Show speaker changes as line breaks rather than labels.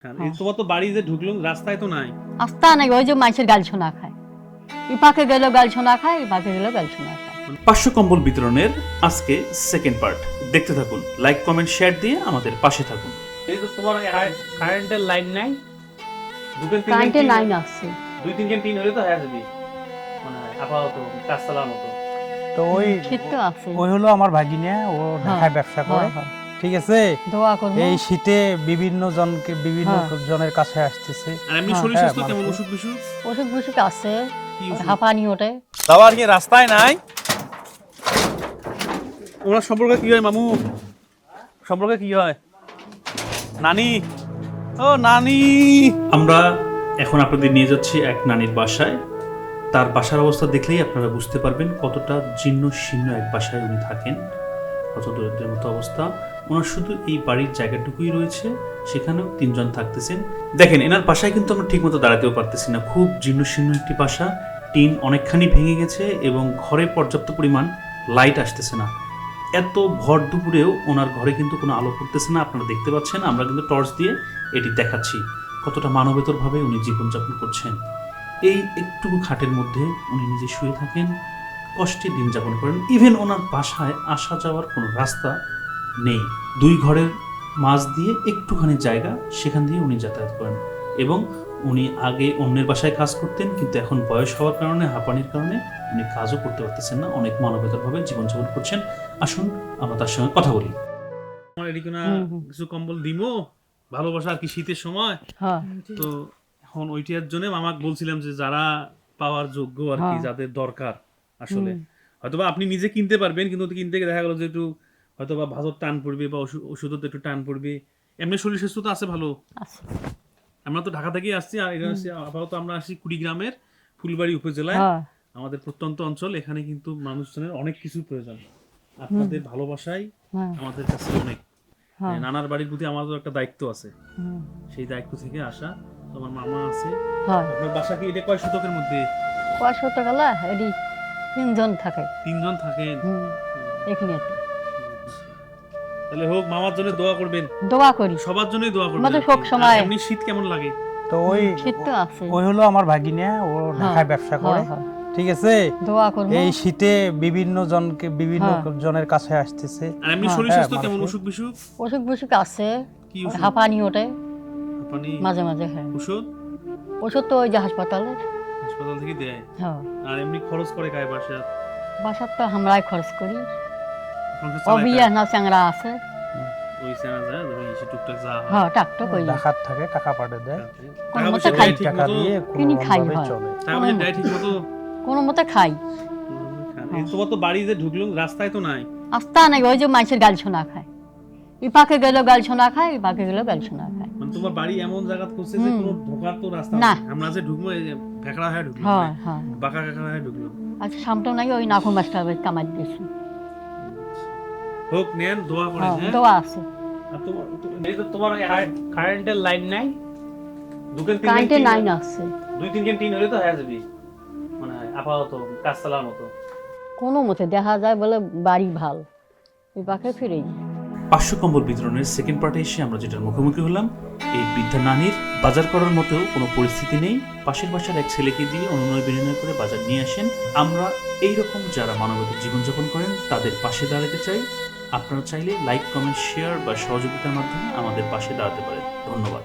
তোমার তো বাড়ি যে ঢুকলাম রাস্তায় তো নাই।
আস্তা নাই, ওই যে মাইসের গাল শোনা খায়, ইপাকে গেল গাল শোনা খায়, ইপাকে গেল গাল শোনা খায়।
500 কম্বল বিতরণের আজকে সেকেন্ড পার্ট দেখতে থাকুন, লাইক কমেন্ট শেয়ার দিয়ে আমাদের পাশে থাকুন।
এই তো তোমার কারেন্টের লাইন নাই,
কারেন্টের লাইন আছে,
2-3 দিন টিন হলে তো হয়ে যাবে, মানে আপাতত কাজ চালার মতো।
তো ওই
শীত তো আছে।
ওই হলো আমার ভাগিনা, ও ঢাকায় ব্যবসা করে, ঠিক আছে।
দোয়া করব
এই শীতে বিভিন্ন
হ্যাঁ।
জনের কাছে আসতেছে।
আর এমনি
হ্যাঁ,
শরীর
হ্যাঁ,
স্বাস্থ্য কেমন?
মানুষ-
অসুখ বিসুখ
অসুখ বিসুখ আছে,
কি অসুখ?
হাঁপানি ওঠে।
বাবা আর কি রাস্তায় নাই? ওনার সম্পর্কে কি হয় মামু? সম্পর্কে কি হয়? নানি, ও নানি।
আমরা এখন আপনাদের নিয়ে যাচ্ছি এক নানির বাসায়। তার বাসার অবস্থা দেখলেই আপনারা বুঝতে পারবেন কতটা জীর্ণ শীর্ণ এক বাসায় উনি থাকেন, কত দরিদ্রের মতো অবস্থা। ওনার শুধু এই বাড়ির জায়গাটুকুই রয়েছে, সেখানেও 3 জন থাকতেছেন। দেখেন এনার বাসায় কিন্তু আমরা ঠিকমতো দাঁড়াতেও পারতেছি না, খুব জীর্ণ শীর্ণ একটি বাসা। টিন অনেকখানি ভেঙে গেছে এবং ঘরে পর্যাপ্ত পরিমাণ লাইট আসতেছে না। এত ভর দুপুরেও ওনার ঘরে কিন্তু কোনো আলো পড়তেছে না, আপনারা দেখতে পাচ্ছেন। আমরা কিন্তু টর্চ দিয়ে এটি দেখাচ্ছি কতটা মানবেতরভাবে উনি জীবনযাপন করছেন। এই একটুকু খাটের মধ্যে উনি নিজে শুয়ে থাকেন, কষ্টে দিন যাপন করেন। ইভেন ওনার বাসায় আসা যাওয়ার কোনো রাস্তা নেই, 2 ঘরের মাঝ দিয়ে একটুখানি জায়গা, সেখান দিয়ে উনি যাতায়াত করেন। এবং উনি আগে অন্যের বাসায় কাজ করতেন, কিন্তু এখন বয়স হওয়ার কারণে, হাঁপানির কারণে উনি কাজও করতে পারতেছেন না, অনেক মানবেতরভাবে জীবনযাপন করছেন। আসুন আমরা তার সঙ্গে কথা বলি।
আমার এদিকে না কিছু কম্বল দিমো, ভালোবাসা আর কি শীতের সময়
হ্যাঁ,
তো। এখন ওইটার জন্য মামাকে বলছিলাম যে যারা পাওয়ার যোগ্য আর কি, যাদের দরকার আসলে, হয়তোবা আপনি নিজে কিনতে পারবেন, কিন্তু কিনতে গিয়ে দেখা গেল যে একটু হয়তোবা ভাজর টান পড়বে বা ওষুধও একটু টান পড়বে। এমনি শরীর স্বাস্থ্য তো আছে ভালো।
আছে।
আমরা তো ঢাকা থেকেই আসছি, আর এটা হচ্ছে আপাতত আমরা আসছি কুড়িগ্রামের ফুলবাড়ি উপজেলায়,
হ্যাঁ,
আমাদের প্রত্যন্ত অঞ্চল। এখানে কিন্তু মানুষজনের অনেক কিছু প্রয়োজন, আপনাদের ভালোবাসাই
হ্যাঁ,
আমাদের কাছে অনেক।
হ্যাঁ।
নানার বাড়ির প্রতি আমাদের একটা দায়িত্ব আছে,
হুম,
সেই দায়িত্ব থেকে আসা। তোমার মামা আছে,
হ্যাঁ।
আপনার বাসা কি এটা কয় শতকের মধ্যে?
কয় শত গেলা এডি 3 জন থাকে।
3 জন থাকেন।
এখানে
তাহলে হোক, মামার জন্য দোয়া করবেন,
দোয়া করি।
সবার জন্যই দোয়া করবেন।
আমাদের
আর কি।
সব সময়-
আর এমনি শীত কেমন লাগে?
তো ওই
শীত তো আছে।
ওই হলো আমার ভাগিনা, ও ঢাকায় ব্যবসা করে,
হ্যাঁ,
ঠিক আছে।
দোয়া করব।
এই শীতে বিভিন্ন
হ্যাঁ।
জনের কাছে আসতেছে।
আর এমনি
হ্যাঁ,
শরীর স্বাস্থ্য কেমন?
মানুষের-
অসুখ বিসুখ
অসুখ বিসুখ আছে,
কি ওষুধ?
হাঁপানি ওঠে
হাঁপানি,
মাঝে মাঝে। হ্যাঁ,
ওষুধ
ওষুধ তো ওই যে হাসপাতালে।
হাসপাতাল থেকে দেয়।
হ্যাঁ,
আর এমনি খরচ করে গায়ে বাসা
বাসার তো আমরাই খরচ করি।
সংসার চালায়
অবিয়া
কার?
না চ্যাংরা আছে।
ওই সেনা যায়, ওই এসে টুকটাক যা হয়।
হ্যাঁ, টাকটো করি।
ঢাকার থাকে, টাকা পাঠিয়ে দেয়,
কোনো
টাকা
মতে
পয়সা
খাই।
দেয় ঠিক
টাকা
মতো?
দিয়ে
কিনি খাই
কোনোভাবে
হয়।
চলে।
টাকা পয়সা দেয় ঠিক মতো?
কোনো মতে খাই।
এই তোমার তো বাড়ি যে ঢুকলাম রাস্তায় তো নাই।
আস্তা নাই, ওই যে মাইসের গাল শোনা খায়, ইপাকে গেল গাল শোনা খায়, ইপাকে গেল গাল শোনা খায়।
মানে তোমার বাড়ি এমন জায়গা করছে যে কোনো ঢোকার তো রাস্তা
না।
নাই। আমরা যে ঢুকবো এই যে ভেকড়া হয়ে ঢুকলাম,
হ্যাঁ, হ্যাঁ।
বাঁকা কাঁকড়া হয়ে ঢুকলাম।
আচ্ছা, সামটাও নাই, ওই নাকুর মাস্টার কামাই দিয়েছি।
হোক, নেন, দোয়া করেন।
হ্যাঁ,
হ্যাঁ,
দোয়া আছে।
আর এই তো তোমার কারেন্টের লাইন নাই,
কারেন্টের লাইন আছে,
2-3 দিন টিন হলে তো হয়ে যাবে, মানে আপাতত কাজ চালার মতো।
কোনো মতে দেখা যায় বলে বাড়ি ভাল, ইপাকে ফিরে যাই।
500 কম্বল বিতরণের সেকেন্ড পার্টে এসে আমরা যেটার মুখোমুখি হলাম, এই বৃদ্ধা নানির বাজার করার মতো কোনো পরিস্থিতি নেই। পাশের বাসার এক ছেলেকে দিয়ে অনুনয় বিনিময় করে বাজার নিয়ে আসেন। আমরা এইরকম যারা মানবতার জীবনযাপন করেন তাদের পাশে দাঁড়াতে চাই। আপনারা চাইলে লাইক কমেন্ট শেয়ার বা সহযোগিতার মাধ্যমে আমাদের পাশে দাঁড়াতে পারেন। ধন্যবাদ।